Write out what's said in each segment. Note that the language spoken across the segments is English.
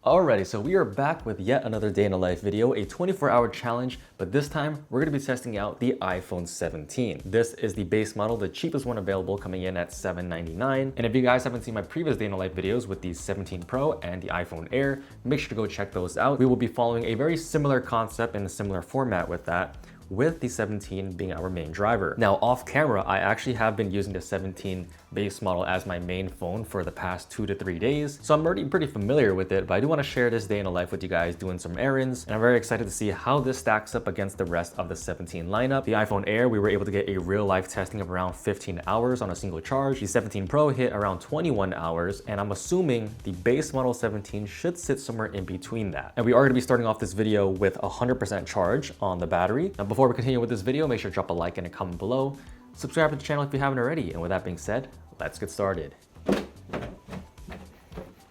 Alrighty, so we are back with yet another day in the life video, a 24-hour challenge, but this time we're going to be testing out the iPhone 17. This is the base model, the cheapest one available, coming in at $799. And if you guys haven't seen my previous day in the life videos with the 17 Pro and the iPhone Air, make sure to go check those out. We will be following a very similar concept and a similar format with that, with the 17 being our main driver. Now, off camera, I actually have been using the 17 base model as my main phone for the past 2 to 3 days, so I'm already pretty familiar with it, but I do want to share this day in the life with you guys doing some errands, and I'm very excited to see how this stacks up against the rest of the 17 lineup. The iPhone Air, we were able to get a real life testing of around 15 hours on a single charge. The 17 Pro hit around 21 hours, and I'm assuming the base model 17 should sit somewhere in between that. And we are going to be starting off this video with 100% charge on the battery. Now, before we continue with this video, make sure to drop a like and a comment below. Subscribe to the channel if you haven't already. And with that being said, let's get started.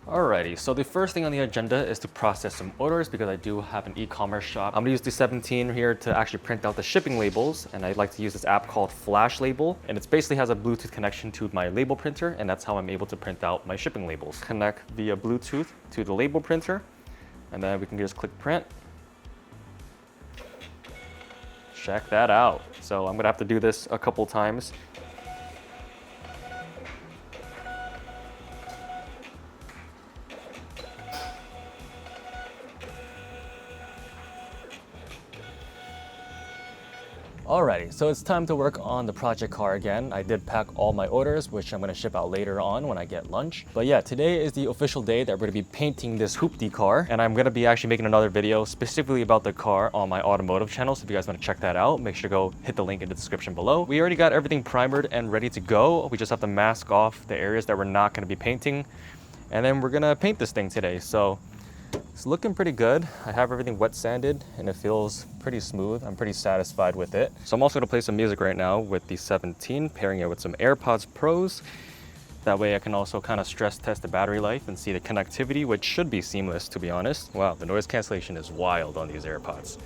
Alrighty, so the first thing on the agenda is to process some orders because I do have an e-commerce shop. I'm gonna use the 17 here to actually print out the shipping labels, and I like to use this app called Flash Label, and it basically has a Bluetooth connection to my label printer, and that's how I'm able to print out my shipping labels. Connect via Bluetooth to the label printer, and then we can just click print. Check that out. So I'm gonna have to do this a couple times. Alrighty, so it's time to work on the project car again. I did pack all my orders, which I'm gonna ship out later on when I get lunch. But yeah, today is the official day that we're gonna be painting this hoopty car. And I'm gonna be actually making another video specifically about the car on my automotive channel. So if you guys wanna check that out, make sure to go hit the link in the description below. We already got everything primered and ready to go. We just have to mask off the areas that we're not gonna be painting. And then we're gonna paint this thing today. So it's looking pretty good. I have everything wet sanded and it feels pretty smooth. I'm pretty satisfied with it. So I'm also gonna play some music right now with the 17, pairing it with some AirPods Pros. That way I can also kind of stress test the battery life and see the connectivity, which should be seamless, to be honest. Wow, the noise cancellation is wild on these AirPods.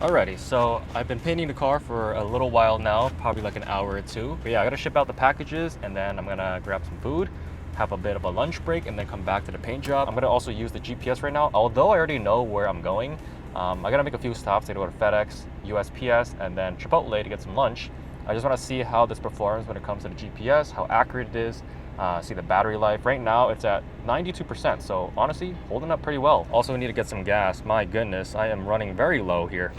Alrighty, so I've been painting the car for a little while now, probably like an hour or two. But yeah, I gotta ship out the packages and then I'm gonna grab some food, have a bit of a lunch break, and then come back to the paint job. I'm gonna also use the GPS right now. Although I already know where I'm going, I gotta make a few stops. I gotta go to FedEx, USPS, and then Chipotle to get some lunch. I just wanna see how this performs when it comes to the GPS, how accurate it is, see the battery life. Right now it's at 92%, so honestly, holding up pretty well. Also need to get some gas. My goodness, I am running very low here.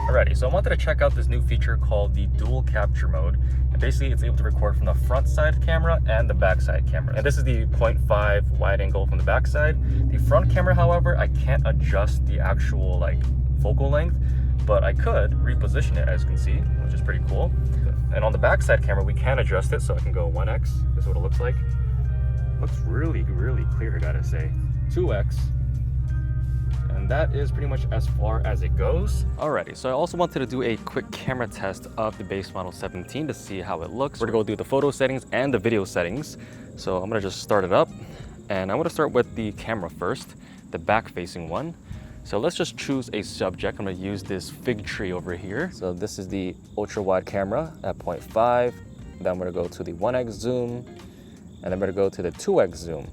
Alrighty, so I wanted to check out this new feature called the dual capture mode. And basically it's able to record from the front side camera and the back side camera. And this is the 0.5 wide angle from the back side. The front camera, however, I can't adjust the actual focal length, but I could reposition it, as you can see, which is pretty cool. And on the back side camera, we can adjust it, so I can go 1x. This is what it looks like. Looks really, really clear, I gotta say. 2x. And that is pretty much as far as it goes. Alrighty, so I also wanted to do a quick camera test of the base model 17 to see how it looks. We're gonna go do the photo settings and the video settings. So I'm gonna just start it up. And I'm gonna start with the camera first, the back-facing one. So let's just choose a subject. I'm gonna use this fig tree over here. So this is the ultra-wide camera at 0.5. Then I'm gonna go to the 1x zoom, and I'm gonna go to the 2x zoom.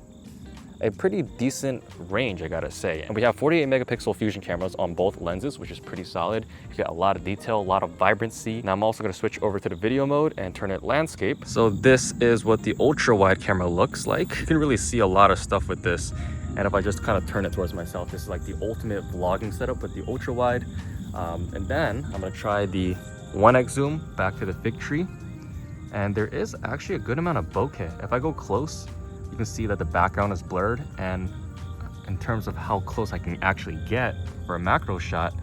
A pretty decent range, I gotta say. And we have 48 megapixel fusion cameras on both lenses, which is pretty solid. You get a lot of detail, a lot of vibrancy. Now I'm also gonna switch over to the video mode and turn it landscape. So this is what the ultra wide camera looks like. You can really see a lot of stuff with this. And if I just kind of turn it towards myself, this is like the ultimate vlogging setup with the ultra wide. And then I'm gonna try the 1x zoom back to the fig tree. And there is actually a good amount of bokeh. If I go close, you can see that the background is blurred, and in terms of how close I can actually get for a macro shot,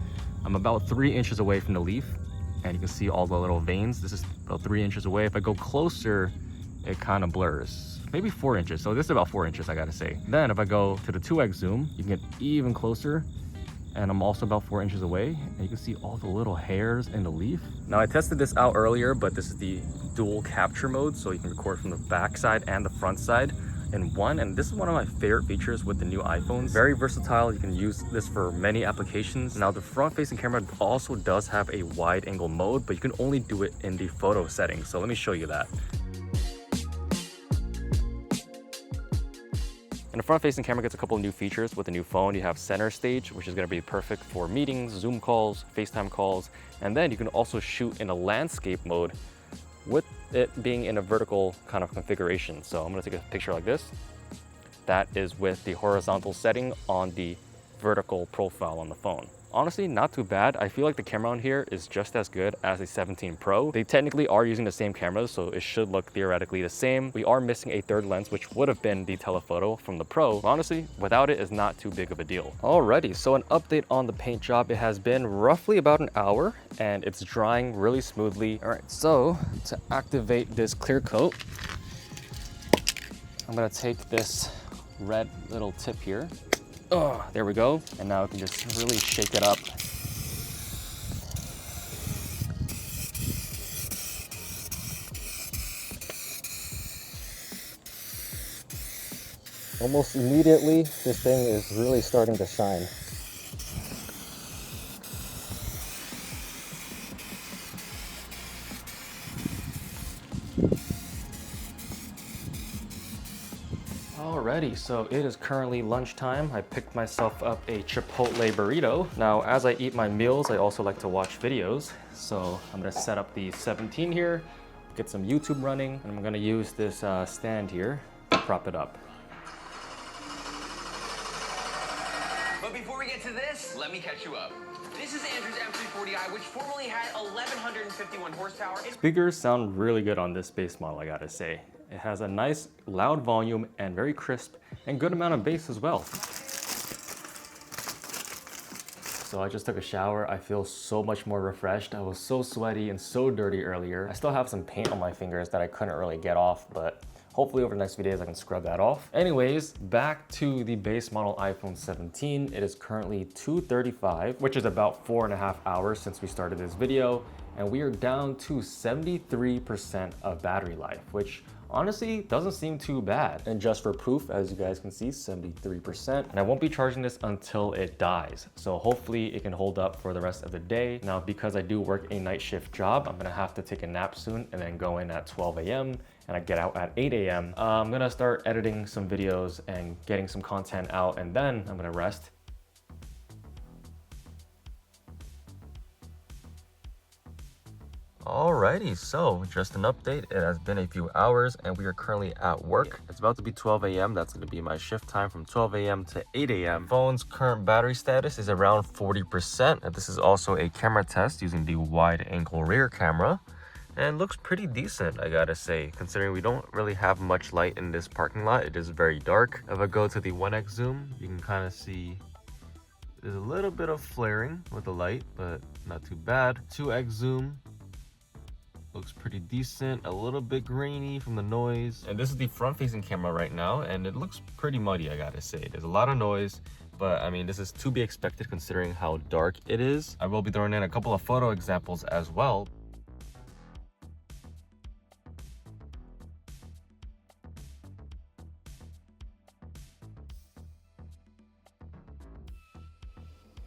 I'm about 3 inches away from the leaf, and you can see all the little veins. This is about 3 inches away. If I go closer, it kind of blurs, maybe 4 inches. So this is about 4 inches, I gotta say. Then if I go to the 2x zoom, you can get even closer, and I'm also about 4 inches away, and you can see all the little hairs in the leaf. Now I tested this out earlier, but this is the dual capture mode, so you can record from the back side and the front side in one, and this is one of my favorite features with the new iPhones. Very versatile. You can use this for many applications. Now the front-facing camera also does have a wide angle mode, but you can only do it in the photo settings. So let me show you that. And the front-facing camera gets a couple of new features with the new phone. You have center stage, which is going to be perfect for meetings, Zoom calls, FaceTime calls, and then you can also shoot in a landscape mode with it being in a vertical kind of configuration. So I'm going to take a picture like this. That is with the horizontal setting on the vertical profile on the phone. Honestly, not too bad. I feel like the camera on here is just as good as the 17 Pro. They technically are using the same cameras, so it should look theoretically the same. We are missing a third lens, which would have been the telephoto from the Pro. Honestly, without it is not too big of a deal. Alrighty, so an update on the paint job. It has been roughly about an hour, and it's drying really smoothly. All right, so to activate this clear coat, I'm gonna take this red little tip here. Oh, there we go. And now I can just really shake it up. Almost immediately, this thing is really starting to shine. Alrighty, so it is currently lunchtime. I picked myself up a Chipotle burrito. Now, as I eat my meals, I also like to watch videos. So I'm gonna set up the 17 here, get some YouTube running, and I'm gonna use this stand here to prop it up. But before we get to this, let me catch you up. This is Andrew's M340i, which formerly had 1,151 horsepower. Speakers sound really good on this base model, I gotta say. It has a nice loud volume and very crisp and good amount of bass as well. So I just took a shower. I feel so much more refreshed. I was so sweaty and so dirty earlier. I still have some paint on my fingers that I couldn't really get off, but hopefully over the next few days I can scrub that off. Anyways, back to the base model iPhone 17. It is currently 2:35, which is about 4.5 hours since we started this video. And we are down to 73% of battery life, which honestly doesn't seem too bad. And just for proof, as you guys can see, 73%. And I won't be charging this until it dies. So hopefully it can hold up for the rest of the day. Now, because I do work a night shift job, I'm gonna have to take a nap soon and then go in at 12 a.m. and I get out at 8 a.m. I'm gonna start editing some videos and getting some content out, and then I'm gonna rest. Alrighty, so just an update. It has been a few hours and we are currently at work. It's about to be 12 a.m. That's going to be my shift time from 12 a.m. to 8 a.m. Phone's current battery status is around 40%. And this is also a camera test using the wide angle rear camera. And looks pretty decent, I gotta say, considering we don't really have much light in this parking lot. It is very dark. If I go to the 1x zoom, you can kind of see there's a little bit of flaring with the light, but not too bad. 2x zoom. Looks pretty decent, a little bit grainy from the noise. And this is the front-facing camera right now, and it looks pretty muddy, I gotta say. There's a lot of noise, but I mean, this is to be expected considering how dark it is. I will be throwing in a couple of photo examples as well.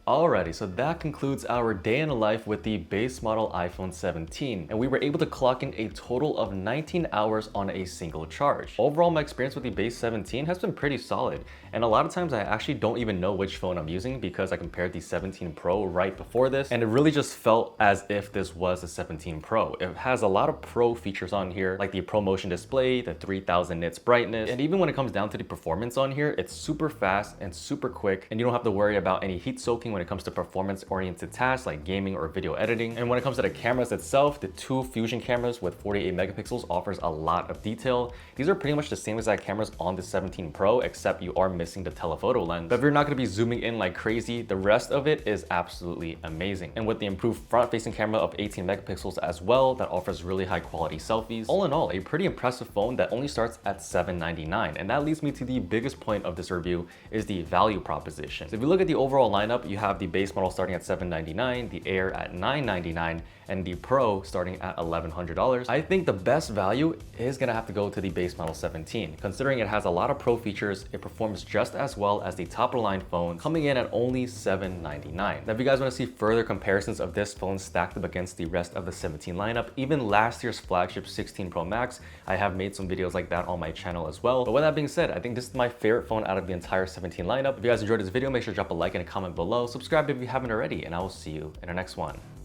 Alrighty, so that concludes our day in the life with the base model iPhone 17, and we were able to clock in a total of 19 hours on a single charge. Overall, my experience with the base 17 has been pretty solid, and a lot of times I actually don't even know which phone I'm using because I compared the 17 Pro right before this, and it really just felt as if this was the 17 Pro. It has a lot of Pro features on here, like the ProMotion display, the 3000 nits brightness, and even when it comes down to the performance on here, it's super fast and super quick, and you don't have to worry about any heat soaking when when it comes to performance-oriented tasks like gaming or video editing. And when it comes to the cameras itself, the two fusion cameras with 48 megapixels offers a lot of detail. These are pretty much the same exact cameras on the 17 Pro, except you are missing the telephoto lens. But if you're not going to be zooming in like crazy, the rest of it is absolutely amazing. And with the improved front-facing camera of 18 megapixels as well, that offers really high quality selfies. All in all, a pretty impressive phone that only starts at $799. And that leads me to the biggest point of this review, is the value proposition. So if you look at the overall lineup, you have the base model starting at $799, the Air at $999, and the Pro starting at $1,100. I think the best value is gonna have to go to the base model 17. Considering it has a lot of pro features, it performs just as well as the top of the line phone, coming in at only $799. Now, if you guys wanna see further comparisons of this phone stacked up against the rest of the 17 lineup, even last year's flagship 16 Pro Max, I have made some videos like that on my channel as well. But with that being said, I think this is my favorite phone out of the entire 17 lineup. If you guys enjoyed this video, make sure to drop a like and a comment below. Subscribe if you haven't already, and I will see you in our next one.